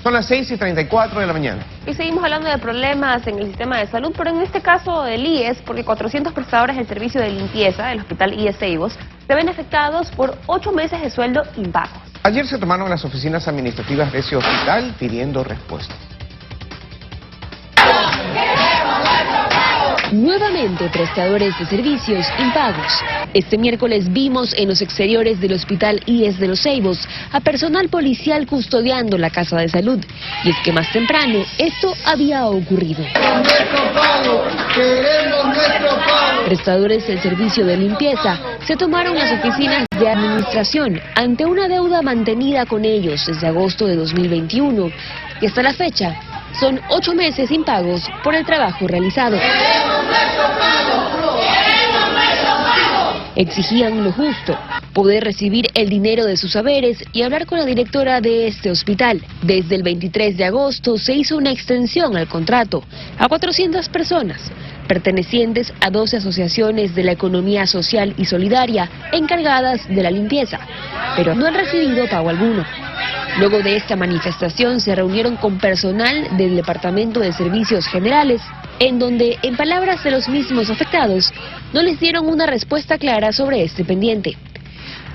A: Son las 6:34 de la mañana.
B: Y seguimos hablando de problemas en el sistema de salud, pero en este caso del IES, porque 400 prestadores del servicio de limpieza del hospital IES Ceibos se ven afectados por 8 meses de sueldo impagos.
A: Ayer se tomaron las oficinas administrativas de ese hospital pidiendo respuesta.
L: Nuevamente prestadores de servicios impagos. Este miércoles vimos en los exteriores del hospital IES de los Ceibos a personal policial custodiando la casa de salud. Y es que más temprano esto había ocurrido. Prestadores del servicio de limpieza se tomaron las oficinas de administración ante una deuda mantenida con ellos desde agosto de 2021 y hasta la fecha son 8 meses impagos por el trabajo realizado. Exigían lo justo, poder recibir el dinero de sus haberes y hablar con la directora de este hospital. Desde el 23 de agosto se hizo una extensión al contrato a 400 personas, pertenecientes a 12 asociaciones de la economía social y solidaria encargadas de la limpieza, pero no han recibido pago alguno. Luego de esta manifestación se reunieron con personal del Departamento de Servicios Generales, en donde, en palabras de los mismos afectados, no les dieron una respuesta clara sobre este pendiente.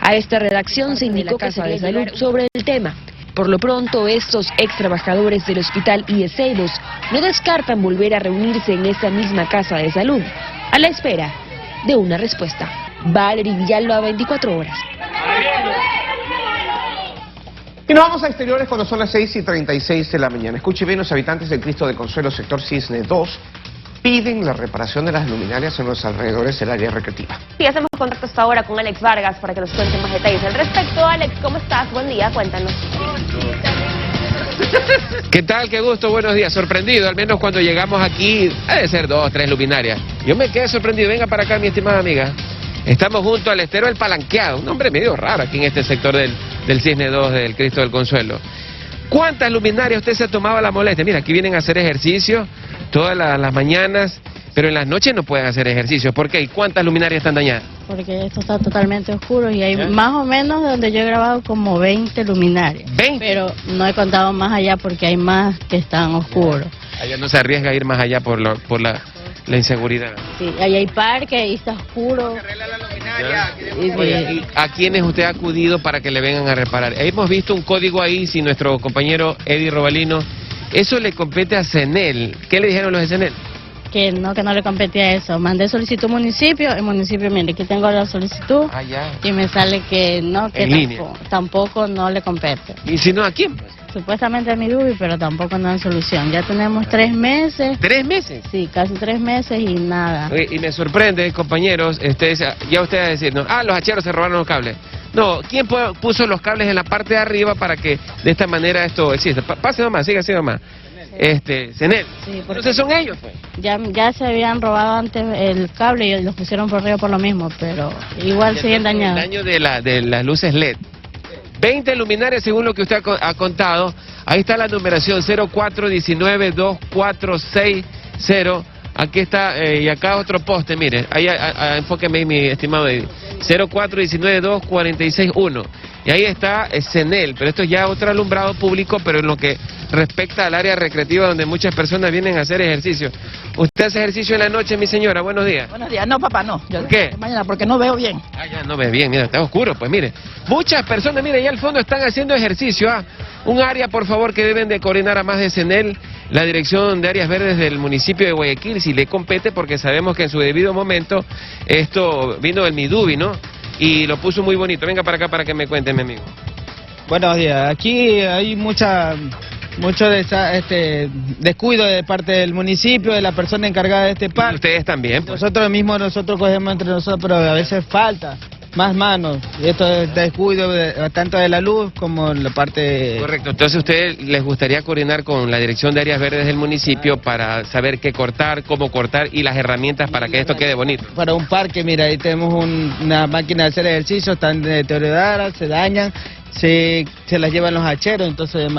L: A esta redacción se indicó que se de salud sobre el tema. Por lo pronto, estos ex trabajadores del hospital IES Ceibos no descartan volver a reunirse en esta misma casa de salud, a la espera de una respuesta. Valery Villalba, 24 horas.
A: Y nos vamos a exteriores cuando son las 6:36 de la mañana. Escuche bien, los habitantes del Cristo de Consuelo, sector Cisne 2, piden la reparación de las luminarias en los alrededores del área recreativa.
B: Sí, hacemos contacto hasta ahora con Alex Vargas para que nos cuente más detalles al respecto. Alex, ¿cómo estás? Buen día, cuéntanos.
E: ¿Qué tal? Qué gusto, buenos días. Sorprendido, al menos cuando llegamos aquí, debe ser 2 o 3 luminarias. Yo me quedé sorprendido. Venga para acá, mi estimada amiga. Estamos junto al estero El Palanqueado, un nombre medio raro aquí en este sector del Cisne 2 del Cristo del Consuelo. ¿Cuántas luminarias usted se ha tomado la molestia? Mira, aquí vienen a hacer ejercicio todas las mañanas, pero en las noches no pueden hacer ejercicio. ¿Por qué? ¿Y cuántas luminarias están dañadas?
F: Porque esto está totalmente oscuro y hay más o menos de donde yo he grabado como 20 luminarias. ¿20? Pero no he contado más allá porque hay más que están oscuros.
E: Allá no se arriesga a ir más allá por la inseguridad.
F: Sí, ahí hay parque, ahí está oscuro.
E: Oye, ¿y a quiénes usted ha acudido para que le vengan a reparar? Hemos visto un código ahí, si nuestro compañero Eddie Robalino, eso le compete a CENEL. ¿Qué le dijeron los de CENEL?
F: Que no le competía eso. Mandé solicitud al municipio, el municipio, mire, aquí tengo la solicitud y me sale que no, que tampoco no le compete.
E: ¿Y si no, a quién?
F: Supuestamente a mi DUI, pero tampoco no hay solución. Ya tenemos 3 meses.
E: ¿3 meses?
F: Sí, casi 3 meses y nada.
E: Y me sorprende, compañeros, ya ustedes a decir, los hacheros se robaron los cables. No, ¿quién puso los cables en la parte de arriba para que de esta manera esto exista? Pase nomás, siga así nomás. CENEL. Sí, entonces son ellos, pues.
F: Ya se habían robado antes el cable y los pusieron por arriba por lo mismo, pero igual siguen dañados.
E: El daño de las luces LED. 20 luminarias según lo que usted ha contado. Ahí está la numeración 04192460. Aquí está, y acá otro poste, mire. Ahí enfóqueme ahí, mi estimado David. 04192461. Y ahí está CENEL, pero esto es ya otro alumbrado público, pero en lo que respecta al área recreativa donde muchas personas vienen a hacer ejercicio. ¿Usted hace ejercicio en la noche, mi señora? Buenos días.
G: Buenos días. No, papá, no.
E: ¿Por qué?
G: Mañana, porque no veo bien.
E: Ah, ya no ves bien, mira, está oscuro, pues mire. Muchas personas, mire, allá al fondo están haciendo ejercicio, ¿ah? Un área, por favor, que deben de coordinar a más de CENEL, la Dirección de Áreas Verdes del municipio de Guayaquil, si le compete, porque sabemos que en su debido momento esto vino del Midubi, ¿no? Y lo puso muy bonito. Venga para acá para que me cuente, mi amigo.
H: Buenos días. Aquí hay mucho descuido de parte del municipio, de la persona encargada de este parque.
E: Ustedes también, pues.
H: Nosotros cogemos entre nosotros, pero a veces falta más manos. Y esto es descuido tanto de la luz como la parte...
E: Correcto. Entonces, ¿a ustedes les gustaría coordinar con la Dirección de Áreas Verdes del municipio para saber qué cortar, cómo cortar y las herramientas para que esto quede bonito?
H: Para un parque, mira, ahí tenemos una máquina de hacer ejercicio, están deterioradas, se dañan, se las llevan los hacheros, entonces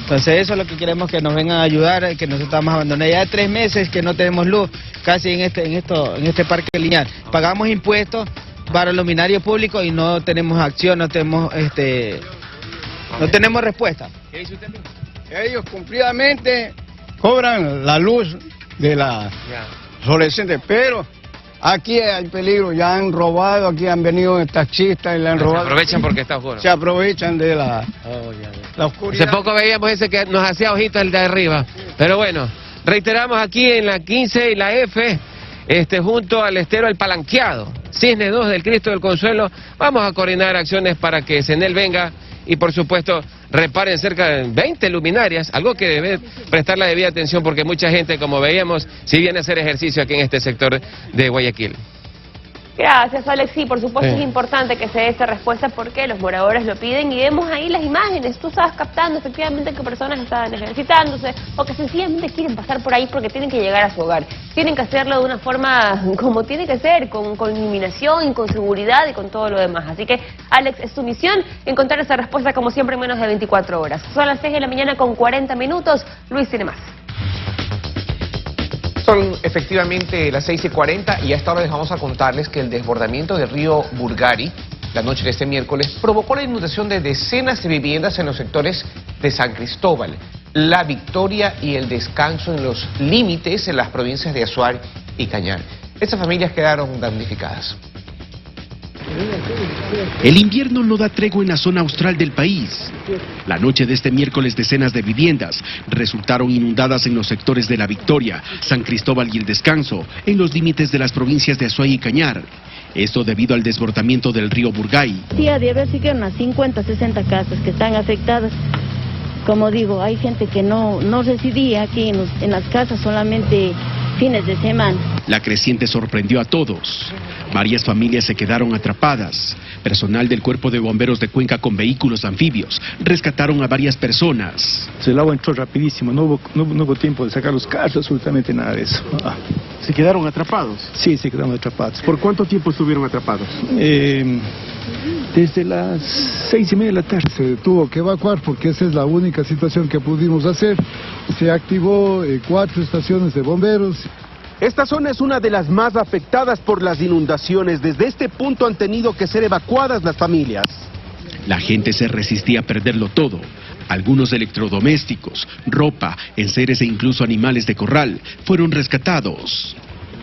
H: eso es lo que queremos, que nos vengan a ayudar, que nosotros estamos abandonados. Ya 3 meses que no tenemos luz, casi en este parque lineal. Pagamos impuestos para el luminario público y no tenemos acción, no tenemos respuesta.
U: ¿Qué dice usted? Ellos cumplidamente cobran la luz de la adolescente, pero aquí hay peligro, ya han robado, aquí han venido taxistas y le han robado.
E: Se aprovechan porque está oscuro.
U: Se aprovechan de la oscuridad.
E: Hace poco veíamos ese que nos hacía ojitos el de arriba, pero bueno, reiteramos aquí en la 15 y la F, junto al estero El Palanqueado, Cisne 2 del Cristo del Consuelo, vamos a coordinar acciones para que CENEL venga y por supuesto reparen cerca de 20 luminarias, algo que debe prestar la debida atención porque mucha gente, como veíamos, si viene a hacer ejercicio aquí en este sector de Guayaquil.
B: Gracias, Alex. Sí, por supuesto es importante que se dé esta respuesta porque los moradores lo piden y vemos ahí las imágenes. Tú estabas captando efectivamente que personas estaban ejercitándose o que sencillamente quieren pasar por ahí porque tienen que llegar a su hogar. Tienen que hacerlo de una forma como tiene que ser, con iluminación y con seguridad y con todo lo demás. Así que, Alex, es tu misión encontrar esa respuesta como siempre en menos de 24 horas. Son las 6 de la mañana con 40 minutos. Luis tiene más.
A: Son efectivamente las 6:40 y a esta hora les vamos a contarles que el desbordamiento del río Burgari la noche de este miércoles provocó la inundación de decenas de viviendas en los sectores de San Cristóbal, La Victoria y El Descanso en los límites en las provincias de Azuay y Cañar. Estas familias quedaron damnificadas.
I: El invierno no da tregua en la zona austral del país. La noche de este miércoles decenas de viviendas resultaron inundadas en los sectores de La Victoria, San Cristóbal y El Descanso, en los límites de las provincias de Azuay y Cañar. Esto debido al desbordamiento del río Burgay.
F: Sí, a día sí que unas 50, 60 casas que están afectadas. Como digo, hay gente que no residía aquí en las casas, solamente fines de semana.
I: La creciente sorprendió a todos. Varias familias se quedaron atrapadas. Personal del Cuerpo de Bomberos de Cuenca con vehículos anfibios rescataron a varias personas.
U: El agua entró rapidísimo, no hubo tiempo de sacar los carros, absolutamente nada de eso.
I: ¿Se quedaron atrapados?
U: Sí, se quedaron atrapados.
I: ¿Por cuánto tiempo estuvieron atrapados?
U: Desde las 6:30 de la tarde.
J: Se tuvo que evacuar porque esa es la única situación que pudimos hacer. Se activó 4 estaciones de bomberos.
I: Esta zona es una de las más afectadas por las inundaciones. Desde este punto han tenido que ser evacuadas las familias. La gente se resistía a perderlo todo. Algunos electrodomésticos, ropa, enseres e incluso animales de corral fueron rescatados.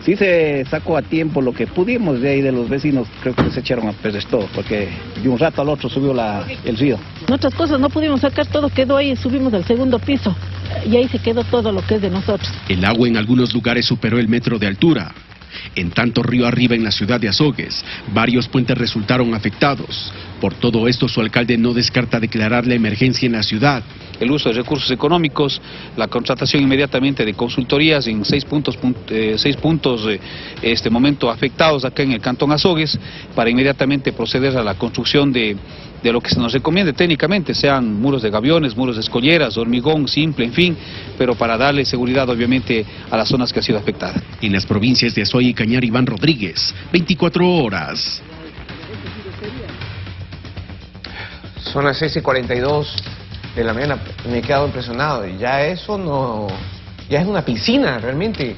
M: Sí se sacó a tiempo lo que pudimos de ahí de los vecinos, creo que se echaron a perder todo, porque de un rato al otro subió el río.
F: Nuestras cosas no pudimos sacar, todo quedó ahí, subimos al segundo piso y ahí se quedó todo lo que es de nosotros.
I: El agua en algunos lugares superó el metro de altura. En tanto río arriba en la ciudad de Azogues, varios puentes resultaron afectados. Por todo esto, su alcalde no descarta declarar la emergencia en la ciudad.
Z: El uso de recursos económicos, la contratación inmediatamente de consultorías en 6 puntos este momento afectados acá en el Cantón Azogues, para inmediatamente proceder a la construcción de lo que se nos recomiende técnicamente, sean muros de gaviones, muros de escolleras, hormigón simple, en fin, pero para darle seguridad obviamente a las zonas que han sido afectadas.
I: En las provincias de Azuay y Cañar, Iván Rodríguez, 24 horas.
A: Son las 6:42 de la mañana, me he quedado impresionado. Y ya eso no, ya es una piscina realmente,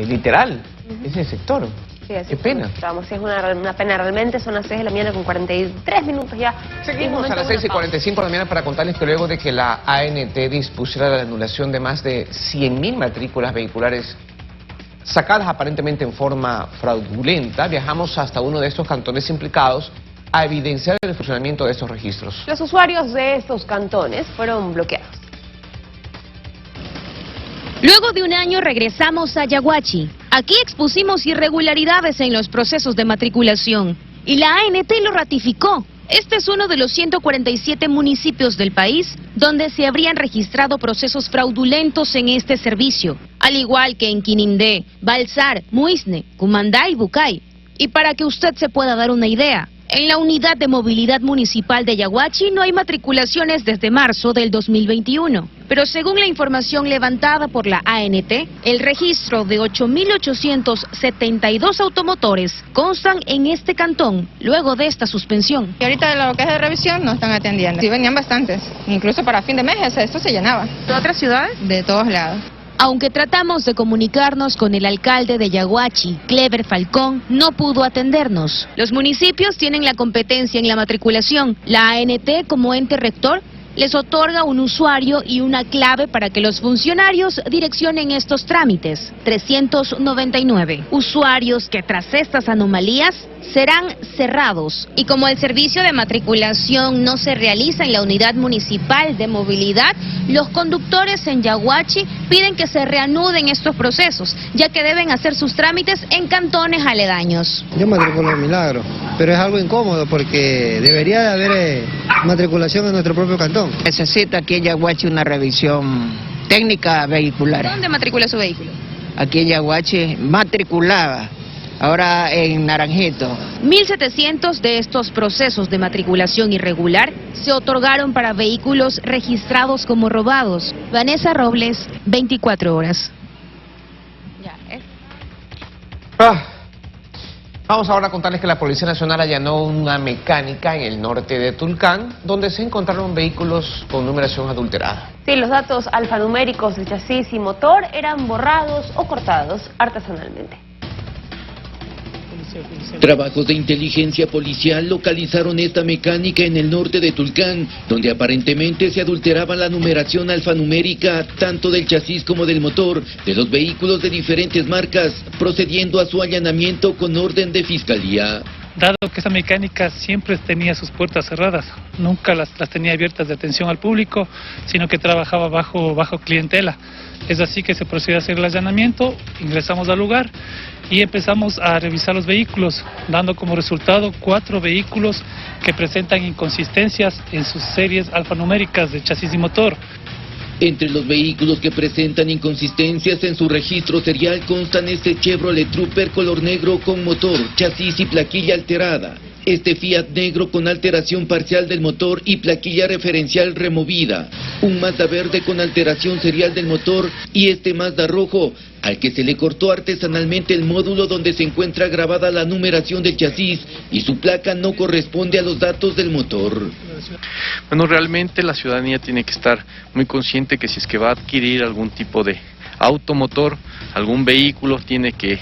A: literal, ese sector.
B: Sí, así
A: Qué pena.
B: Vamos, sí, es una pena realmente. Son las 6 de la mañana con 43 minutos ya.
A: Seguimos a las 6:45 de la mañana para contarles que luego de que la ANT dispusiera la anulación de más de 100.000 matrículas vehiculares sacadas aparentemente en forma fraudulenta, viajamos hasta uno de estos cantones implicados a evidenciar el funcionamiento de estos registros.
B: Los usuarios de estos cantones fueron bloqueados.
K: Luego de un año regresamos a Yaguachi. Aquí expusimos irregularidades en los procesos de matriculación y la ANT lo ratificó. Este es uno de los 147 municipios del país donde se habrían registrado procesos fraudulentos en este servicio, al igual que en Quinindé, Balsar, Muisne, Cumandá y Bucay. Y para que usted se pueda dar una idea, en la Unidad de Movilidad Municipal de Yaguachi no hay matriculaciones desde marzo del 2021. Pero según la información levantada por la ANT, el registro de 8.872 automotores constan en este cantón luego de esta suspensión.
N: Y ahorita lo que es de revisión no están atendiendo. Sí, venían bastantes. Incluso para fin de mes esto se llenaba.
K: ¿De otras ciudades?
N: De todos lados.
K: Aunque tratamos de comunicarnos con el alcalde de Yaguachi, Clever Falcón, no pudo atendernos. Los municipios tienen la competencia en la matriculación. La ANT, como ente rector, les otorga un usuario y una clave para que los funcionarios direccionen estos trámites. 399 usuarios que tras estas anomalías serán cerrados. Y como el servicio de matriculación no se realiza en la Unidad Municipal de Movilidad, los conductores en Yaguachi piden que se reanuden estos procesos, ya que deben hacer sus trámites en cantones aledaños.
O: Yo matriculo en Milagro, pero es algo incómodo porque debería de haber matriculación en nuestro propio cantón.
G: Necesita aquí en Yaguachi una revisión técnica vehicular.
K: ¿Dónde matricula su vehículo?
G: Aquí en Yaguachi matriculaba. Ahora en Naranjito.
K: 1.700 de estos procesos de matriculación irregular se otorgaron para vehículos registrados como robados. Vanessa Robles, 24 horas.
A: Vamos ahora a contarles que la Policía Nacional allanó una mecánica en el norte de Tulcán, donde se encontraron vehículos con numeración adulterada.
B: Sí, los datos alfanuméricos de chasis y motor eran borrados o cortados artesanalmente.
P: Trabajos de inteligencia policial localizaron esta mecánica en el norte de Tulcán, donde aparentemente se adulteraba la numeración alfanumérica tanto del chasis como del motor de los vehículos de diferentes marcas, procediendo a su allanamiento con orden de fiscalía.
Q: Dado que esa mecánica siempre tenía sus puertas cerradas, nunca las tenía abiertas de atención al público, sino que trabajaba bajo clientela. Es así que se procedió a hacer el allanamiento, ingresamos al lugar y empezamos a revisar los vehículos, dando como resultado 4 vehículos que presentan inconsistencias en sus series alfanuméricas de chasis y motor.
P: Entre los vehículos que presentan inconsistencias en su registro serial constan este Chevrolet Trooper color negro con motor, chasis y plaquilla alterada. Este Fiat negro con alteración parcial del motor y plaquilla referencial removida. Un Mazda verde con alteración serial del motor y este Mazda rojo, al que se le cortó artesanalmente el módulo donde se encuentra grabada la numeración del chasis y su placa no corresponde a los datos del motor.
S: Bueno, realmente la ciudadanía tiene que estar muy consciente que si es que va a adquirir algún tipo de automotor, algún vehículo, tiene que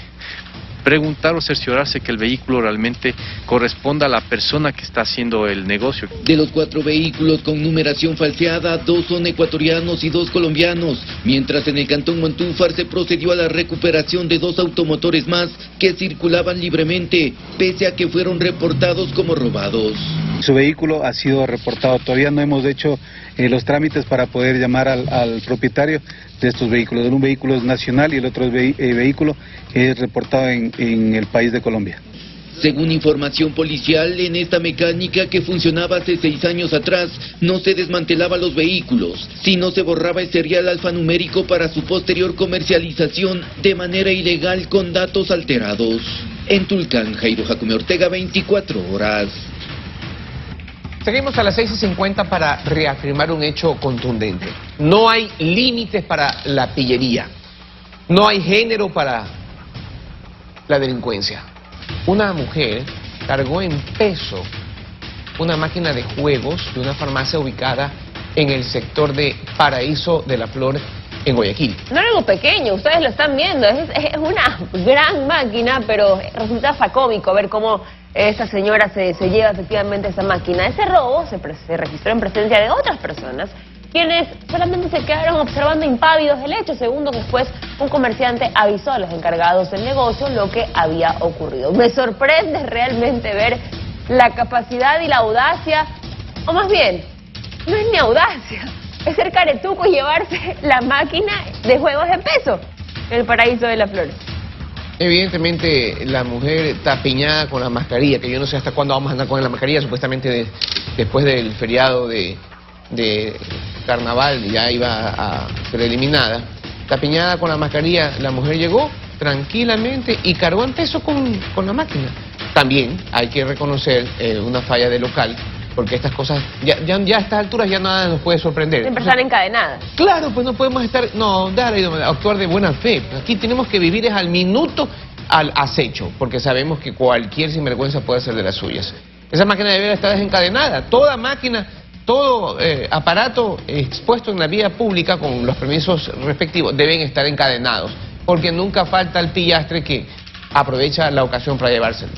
S: preguntar o cerciorarse que el vehículo realmente corresponda a la persona que está haciendo el negocio.
P: De los 4 vehículos con numeración falseada, 2 son ecuatorianos y 2 colombianos, mientras en el cantón Montúfar se procedió a la recuperación de 2 automotores más que circulaban libremente, pese a que fueron reportados como robados.
T: Su vehículo ha sido reportado, todavía no hemos hecho los trámites para poder llamar al propietario de estos vehículos. Un vehículo es nacional y el otro vehículo es reportado en el país de Colombia.
P: Según información policial, en esta mecánica que funcionaba hace 6 años atrás, no se desmantelaban los vehículos, sino se borraba el serial alfanumérico para su posterior comercialización de manera ilegal con datos alterados. En Tulcán, Jairo Jacome Ortega, 24 horas.
A: Seguimos a las 6:50 para reafirmar un hecho contundente. No hay límites para la pillería. No hay género para la delincuencia. Una mujer cargó en peso una máquina de juegos de una farmacia ubicada en el sector de Paraíso de la Flor, en Guayaquil.
B: No es algo pequeño, ustedes lo están viendo, es una gran máquina, pero resulta hasta cómico ver cómo esta señora se lleva efectivamente esa máquina. Ese robo se registró en presencia de otras personas, quienes solamente se quedaron observando impávidos del hecho, segundo que después un comerciante avisó a los encargados del negocio lo que había ocurrido. Me sorprende realmente ver la capacidad y la audacia, o más bien, no es ni audacia, es ser caretuco y llevarse la máquina de juegos de peso en el Paraíso de las Flores.
A: Evidentemente la mujer tapiñada con la mascarilla, que yo no sé hasta cuándo vamos a andar con la mascarilla, supuestamente después del feriado de carnaval ya iba a ser eliminada. Tapiñada con la mascarilla, la mujer llegó tranquilamente y cargó en peso con la máquina. También hay que reconocer una falla del local, porque estas cosas, ya a estas alturas ya nada nos puede sorprender.
B: Siempre están encadenadas.
A: Claro, pues no podemos actuar de buena fe. Aquí tenemos que vivir es al minuto, al acecho, porque sabemos que cualquier sinvergüenza puede ser de las suyas. Esa máquina debería estar desencadenada. Toda máquina, todo aparato expuesto en la vía pública con los permisos respectivos deben estar encadenados, porque nunca falta el pillastre que aprovecha la ocasión para llevárselo.